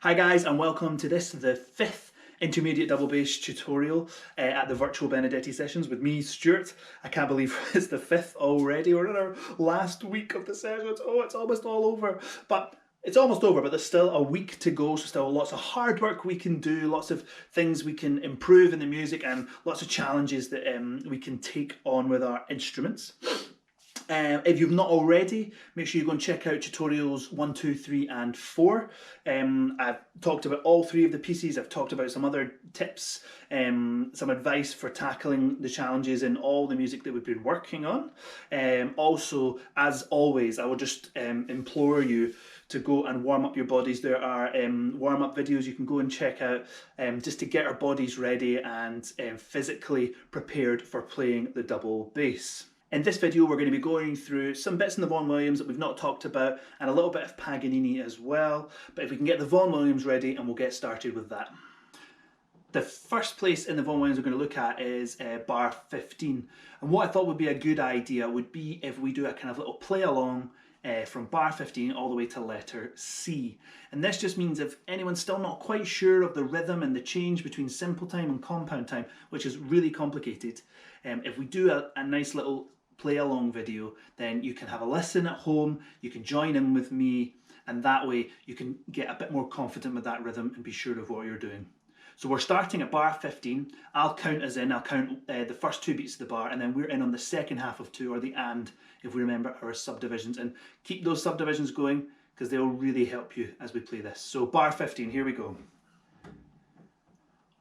Hi guys, and welcome to the fifth intermediate double bass tutorial at the virtual Benedetti sessions with me, Stewart. I can't believe it's the fifth already. We're in our last week of the sessions. Oh, it's almost all over. But it's almost over, but there's still a week to go, so still lots of hard work we can do, lots of things we can improve in the music, and lots of challenges that we can take on with our instruments. If you've not already, make sure you go and check out tutorials 1, 2, 3 and 4. I've talked about all three of the pieces. I've talked about some other tips, some advice for tackling the challenges in all the music that we've been working on. Also, as always, I will just implore you to go and warm up your bodies. There are warm-up videos you can go and check out just to get our bodies ready and physically prepared for playing the double bass. In this video, we're going to be going through some bits in the Vaughan Williams that we've not talked about, and a little bit of Paganini as well. But if we can get the Vaughan Williams ready, and we'll get started with that. The first place in the Vaughan Williams we're going to look at is bar 15. And what I thought would be a good idea would be if we do a kind of little play along from bar 15 all the way to letter C. And this just means if anyone's still not quite sure of the rhythm and the change between simple time and compound time, which is really complicated, if we do a nice little play along video, then you can have a listen at home, you can join in with me, and that way you can get a bit more confident with that rhythm and be sure of what you're doing. So we're starting at bar 15. I'll count us in, I'll count the first two beats of the bar, and then we're in on the second half of 2, or the and, if we remember our subdivisions. And keep those subdivisions going, because they'll really help you as we play this. So bar 15, here we go.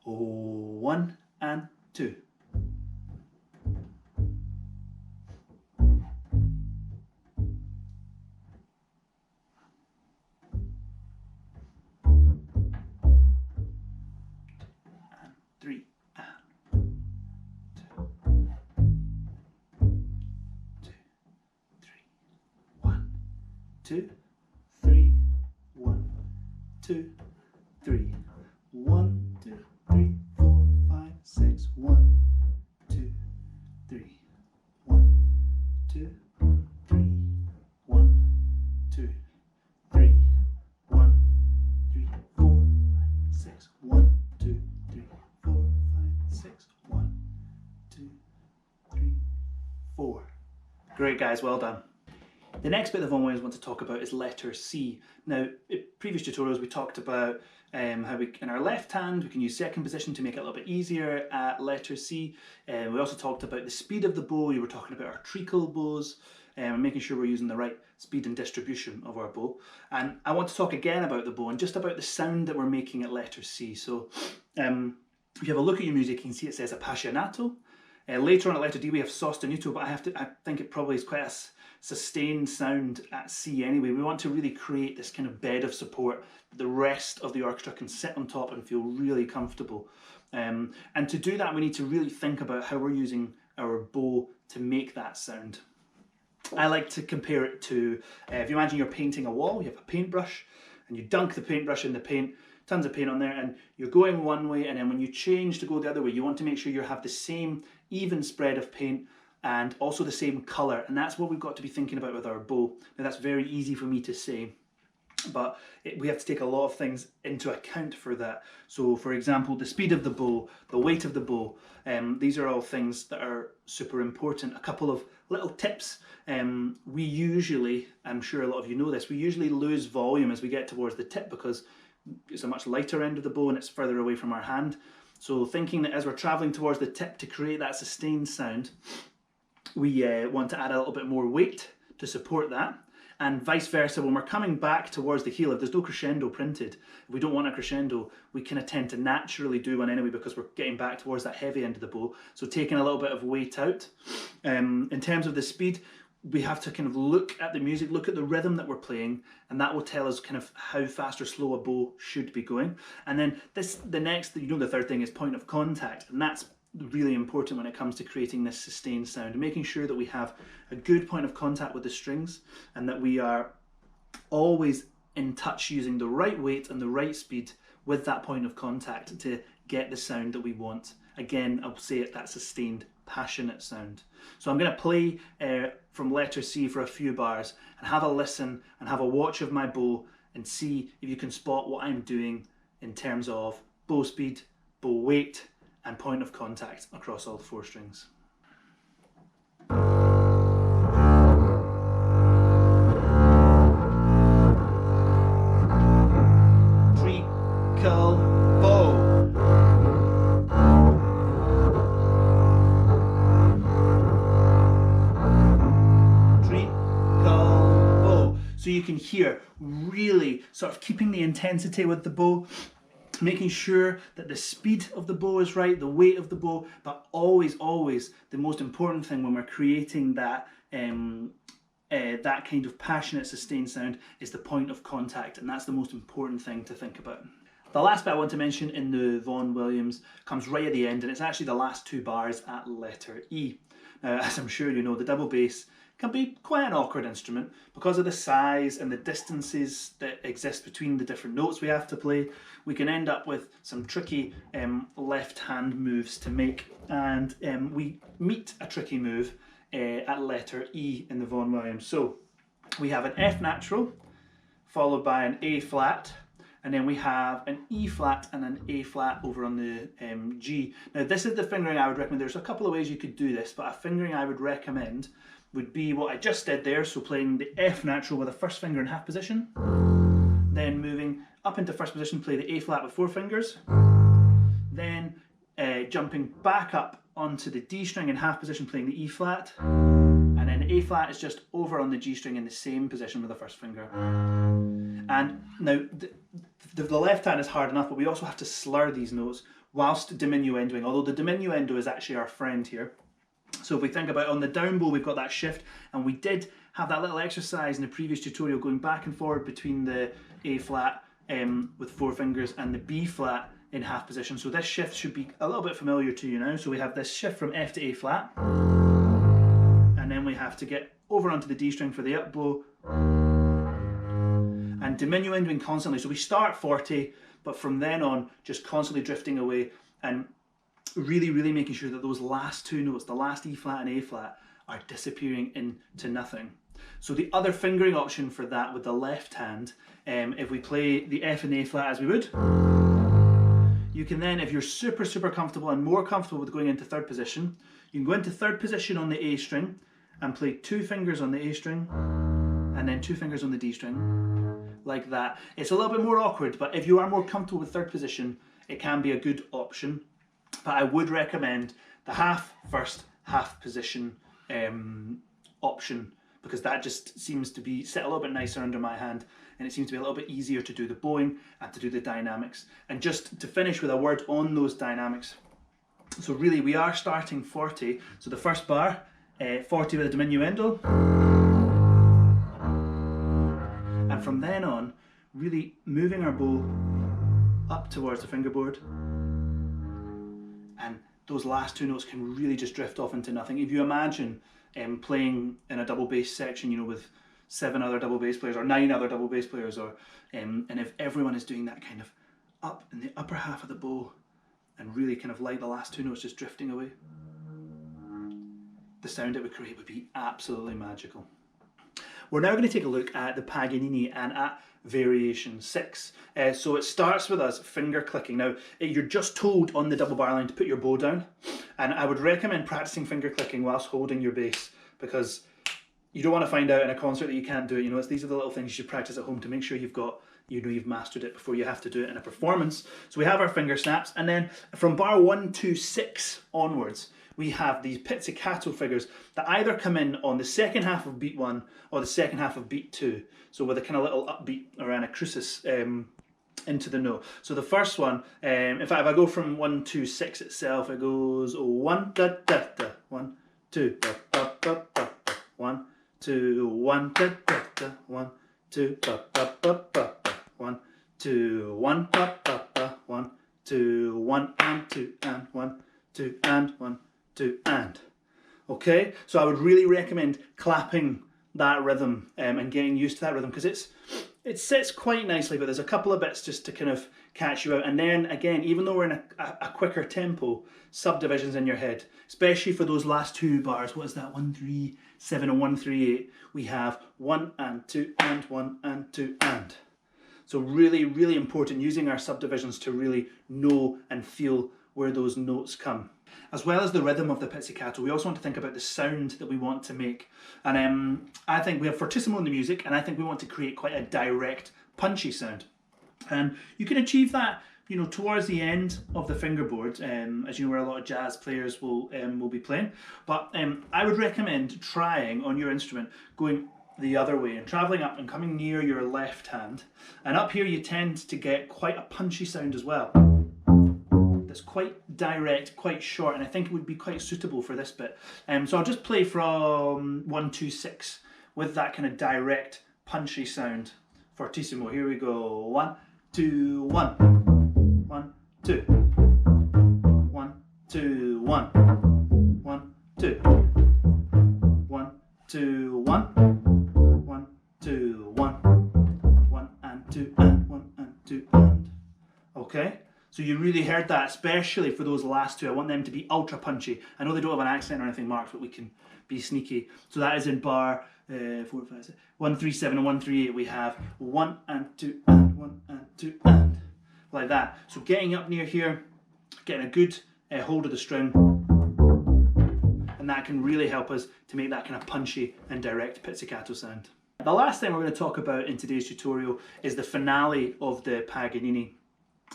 1 and 2. Two, three, 1, 2, 3, 1, 2, 3, 4, 5, 6, 1, 2, 3, 1, 2, 3, 1, 2, 3, 1, 3, 4, 6, 1, 2, 3, 4, 5, 6, 1, 2, 3, 4. Great guys, well done. The next bit of Vaughan Williams I want to talk about is letter C. Now, in previous tutorials we talked about how we, in our left hand, we can use second position to make it a little bit easier at letter C. We also talked about the speed of the bow. You were talking about our treacle bows and making sure we're using the right speed and distribution of our bow. And I want to talk again about the bow and just about the sound that we're making at letter C. So if you have a look at your music, you can see it says appassionato. Later on at letter D we have sostenuto, but I think it probably is quite a sustained sound at C anyway. We want to really create this kind of bed of support that the rest of the orchestra can sit on top and feel really comfortable. And to do that, we need to really think about how we're using our bow to make that sound. I like to compare it to, if you imagine you're painting a wall, you have a paintbrush, and you dunk the paintbrush in the paint, tons of paint on there, and you're going one way, and then when you change to go the other way, you want to make sure you have the same even spread of paint and also the same colour, and that's what we've got to be thinking about with our bow. Now that's very easy for me to say, but we have to take a lot of things into account for that. So for example, the speed of the bow, the weight of the bow, these are all things that are super important. A couple of little tips. We usually, I'm sure a lot of you know this, we usually lose volume as we get towards the tip because it's a much lighter end of the bow and it's further away from our hand. So thinking that as we're travelling towards the tip to create that sustained sound, we want to add a little bit more weight to support that, and vice versa. When we're coming back towards the heel, if there's no crescendo printed, if we don't want a crescendo, we kind of tend to naturally do one anyway because we're getting back towards that heavy end of the bow, so taking a little bit of weight out. In terms of the speed, we have to kind of look at the music, look at the rhythm that we're playing, and that will tell us kind of how fast or slow a bow should be going. And then the third thing is point of contact, and that's really important when it comes to creating this sustained sound, and making sure that we have a good point of contact with the strings and that we are always in touch using the right weight and the right speed with that point of contact to get the sound that we want. Again, I'll say it, that sustained, passionate sound. So I'm going to play from letter C for a few bars and have a listen and have a watch of my bow and see if you can spot what I'm doing in terms of bow speed, bow weight, and point of contact across all 4 strings. Treacle bow. So you can hear really sort of keeping the intensity with the bow, making sure that the speed of the bow is right, the weight of the bow, but always, always the most important thing when we're creating that that kind of passionate, sustained sound is the point of contact, and that's the most important thing to think about. The last bit I want to mention in the Vaughan Williams comes right at the end, and it's actually the last 2 bars at letter E. Now, as I'm sure you know, the double bass can be quite an awkward instrument because of the size and the distances that exist between the different notes we have to play. We can end up with some tricky left hand moves to make, and we meet a tricky move at letter E in the Vaughan Williams. So we have an F natural followed by an A flat, and then we have an E flat and an A flat over on the G. Now this is the fingering I would recommend. There's a couple of ways you could do this, but a fingering I would recommend would be what I just did there, so playing the F natural with a first finger in half position, then moving up into first position, play the A flat with 4 fingers, then jumping back up onto the D string in half position, playing the E flat, and then A flat is just over on the G string in the same position with the first finger. And now the left hand is hard enough, but we also have to slur these notes whilst diminuendoing, although the diminuendo is actually our friend here. So if we think about on the down bow, we've got that shift, and we did have that little exercise in the previous tutorial going back and forward between the A flat with 4 fingers and the B flat in half position. So this shift should be a little bit familiar to you now. So we have this shift from F to A flat, and then we have to get over onto the D string for the up bow, and diminuendoing constantly. So we start 40, but from then on, just constantly drifting away, and really, really making sure that those last 2 notes, the last E flat and A flat, are disappearing into nothing. So the other fingering option for that with the left hand, if we play the F and A flat as we would, you can then, if you're super, super comfortable and more comfortable with going into 3rd position, you can go into 3rd position on the A string and play 2 fingers on the A string and then 2 fingers on the D string, like that. It's a little bit more awkward, but if you are more comfortable with 3rd position, it can be a good option. But I would recommend the half first, half position option, because that just seems to be set a little bit nicer under my hand, and it seems to be a little bit easier to do the bowing and to do the dynamics. And just to finish with a word on those dynamics, so really we are starting 40, so the first bar, 40 with a diminuendo, and from then on, really moving our bow up towards the fingerboard, and those last 2 notes can really just drift off into nothing. If you imagine playing in a double bass section, you know, with 7 other double bass players or 9 other double bass players, or and if everyone is doing that kind of up in the upper half of the bow and really kind of like the last 2 notes just drifting away, the sound it would create would be absolutely magical. We're now going to take a look at the Paganini and at variation 6. So it starts with us finger clicking. Now you're just told on the double bar line to put your bow down, and I would recommend practicing finger clicking whilst holding your bass, because you don't want to find out in a concert that you can't do it. You know, these are the little things you should practice at home to make sure you've got, you know, you've mastered it before you have to do it in a performance. So we have our finger snaps, and then from bar 1 to 6 onwards, we have these pizzicato figures that either come in on the second half of beat 1 or the second half of beat 2. So with a kind of little upbeat around a crucis into the note. So the first one, in fact, if I go from 1 to 6 itself, it goes 1 da da da, 1 2 da da da da, 1 2 1 da da da, 1 2 da da da da, 1 2 1 da da da, 1 2 1 and 2 and 1 2 and 1 2 and. Okay, so I would really recommend clapping that rhythm and getting used to that rhythm, because it sits quite nicely, but there's a couple of bits just to kind of catch you out. And then again, even though we're in a quicker tempo, subdivisions in your head, especially for those last 2 bars. What is that? 1 3 7 and 1 3 8. We have 1 and 2 and 1 and 2 and. So really, really important using our subdivisions to really know and feel where those notes come. As well as the rhythm of the pizzicato, we also want to think about the sound that we want to make. And I think we have fortissimo in the music, and I think we want to create quite a direct, punchy sound. And you can achieve that, you know, towards the end of the fingerboard, as you know, where a lot of jazz players will be playing. But I would recommend trying on your instrument going the other way and traveling up and coming near your left hand. And up here you tend to get quite a punchy sound as well. That's quite direct, quite short, and I think it would be quite suitable for this bit. So I'll just play from 1, 2, 6 with that kind of direct, punchy sound. Fortissimo. Here we go. 1, 2, 1. 1, 2. 1, 2, 1. 1, 2. 1, 2, 1. 1, 2, 1. 1 and 2 and 1 and 2 and. Okay? So you really heard that, especially for those last two. I want them to be ultra punchy. I know they don't have an accent or anything marked, but we can be sneaky. So that is in bar 4, 5, 6, 1, 3, 7 and 1, 3, 8. We have 1 and 2 and 1 and 2 and. Like that. So getting up near here, getting a good hold of the string, and that can really help us to make that kind of punchy and direct pizzicato sound. The last thing we're going to talk about in today's tutorial is the finale of the Paganini.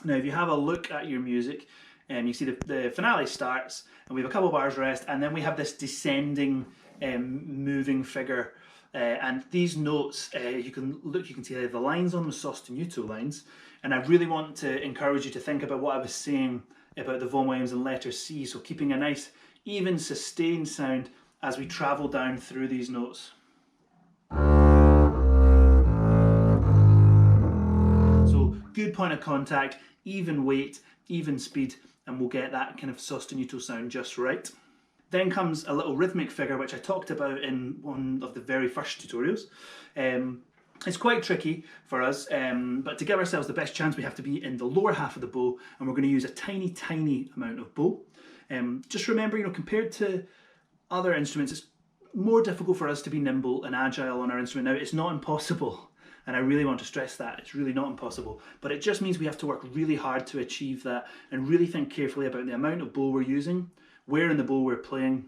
Now if you have a look at your music, you see the finale starts and we have a couple bars rest, and then we have this descending moving figure, and these notes, you can see the lines on them, sostenuto lines, and I really want to encourage you to think about what I was saying about the von Williams and letter C, so keeping a nice even sustained sound as we travel down through these notes. So good point of contact, even weight, even speed, and we'll get that kind of sostenuto sound just right. Then comes a little rhythmic figure, which I talked about in one of the very first tutorials. It's quite tricky for us, but to give ourselves the best chance we have to be in the lower half of the bow, and we're going to use a tiny, tiny amount of bow. Just remember, you know, compared to other instruments, it's more difficult for us to be nimble and agile on our instrument. Now, it's not impossible, and I really want to stress that. It's really not impossible, but it just means we have to work really hard to achieve that and really think carefully about the amount of bow we're using, where in the bow we're playing,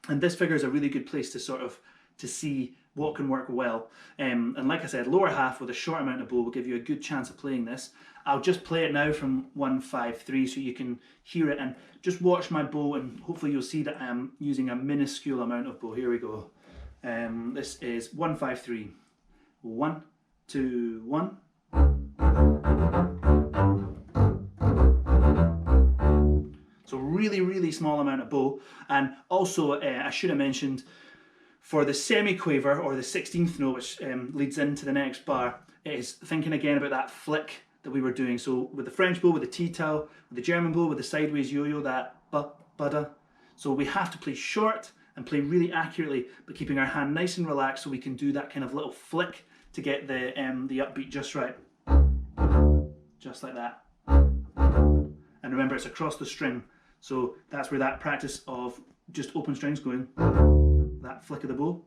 and this figure is a really good place to sort of to see what can work well. And like I said, lower half with a short amount of bow will give you a good chance of playing this. I'll just play it now from 1, 5, 3 so you can hear it, and just watch my bow, and hopefully you'll see that I'm using a minuscule amount of bow. Here we go. This is 1, 5, 3. 1, 2, 1. So really, really small amount of bow. And also, I should have mentioned, for the semi-quaver, or the 16th note, which leads into the next bar, it is thinking again about that flick that we were doing. So with the French bow, with the T-tail, with the German bow, with the sideways yo-yo, that ba-ba-da. So we have to play short and play really accurately, but keeping our hand nice and relaxed so we can do that kind of little flick to get the upbeat just right. Just like that. And remember, it's across the string. So that's where that practice of just open strings going, that flick of the bow,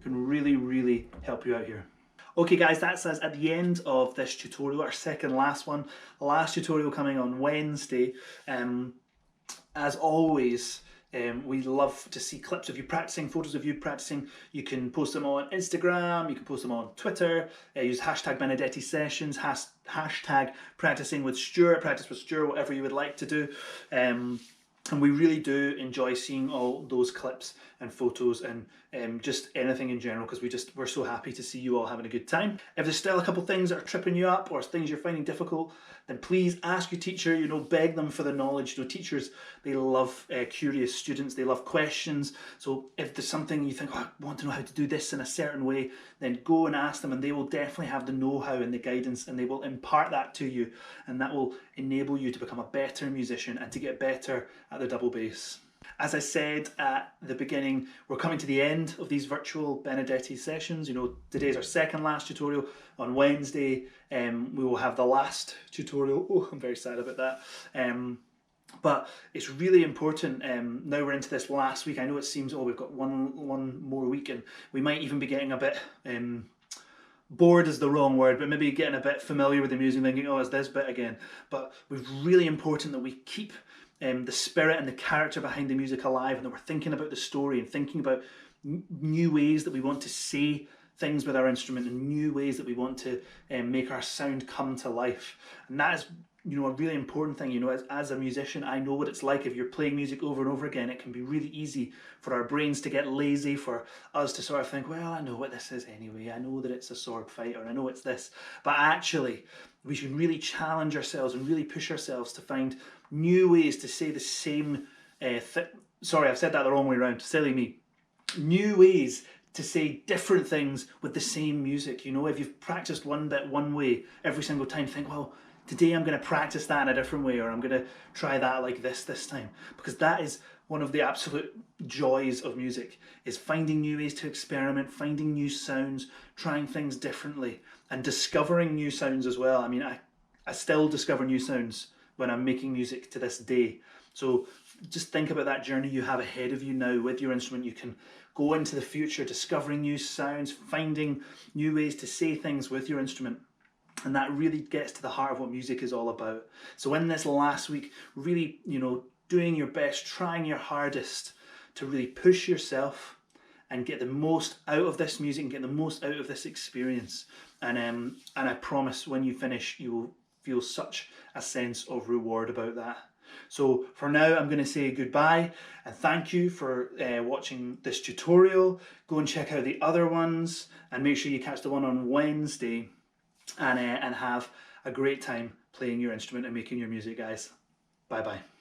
can really, really help you out here. Okay guys, that's us at the end of this tutorial, our second last one. Last tutorial coming on Wednesday. As always, we love to see clips of you practicing, photos of you practicing. You can post them on Instagram, you can post them on Twitter, use hashtag Benedetti Sessions, hashtag practicing with Stewart, practice with Stewart, whatever you would like to do. And we really do enjoy seeing all those clips and photos and just anything in general, because we're so happy to see you all having a good time. If there's still a couple things that are tripping you up or things you're finding difficult, then please ask your teacher, you know, beg them for the knowledge. You know, teachers, they love curious students, they love questions. So if there's something you think, oh, I want to know how to do this in a certain way, then go and ask them, and they will definitely have the know-how and the guidance, and they will impart that to you, and that will enable you to become a better musician and to get better at the double bass. As I said at the beginning, we're coming to the end of these virtual Benedetti sessions. You know, today's our second last tutorial. On Wednesday, we will have the last tutorial. Oh, I'm very sad about that. But it's really important. Now we're into this last week. I know it seems, oh, we've got one more week, and we might even be getting a bit bored is the wrong word, but maybe getting a bit familiar with the music and thinking, oh, it's this bit again. But it's really important that we keep the spirit and the character behind the music alive, and that we're thinking about the story and thinking about new ways that we want to say things with our instrument and new ways that we want to make our sound come to life. And that is, you know, a really important thing. You know, as a musician, I know what it's like. If you're playing music over and over again, it can be really easy for our brains to get lazy, for us to sort of think, well, I know what this is anyway. I know that it's a sword fight, or I know it's this. But actually, we should really challenge ourselves and really push ourselves to find new ways to say the same sorry, I've said that the wrong way around. Silly me. New ways to say different things with the same music. You know, if you've practiced one bit one way every single time, think, well, today I'm going to practice that in a different way, or I'm going to try that like this time. Because that is one of the absolute joys of music, is finding new ways to experiment, finding new sounds, trying things differently, and discovering new sounds as well. I mean, I still discover new sounds when I'm making music to this day. So just think about that journey you have ahead of you now with your instrument. You can go into the future discovering new sounds, finding new ways to say things with your instrument. And that really gets to the heart of what music is all about. So in this last week, really, you know, doing your best, trying your hardest to really push yourself and get the most out of this music and get the most out of this experience. And I promise when you finish, you will feel such a sense of reward about that. So for now, I'm going to say goodbye and thank you for watching this tutorial. Go and check out the other ones and make sure you catch the one on Wednesday. And have a great time playing your instrument and making your music, guys. Bye bye.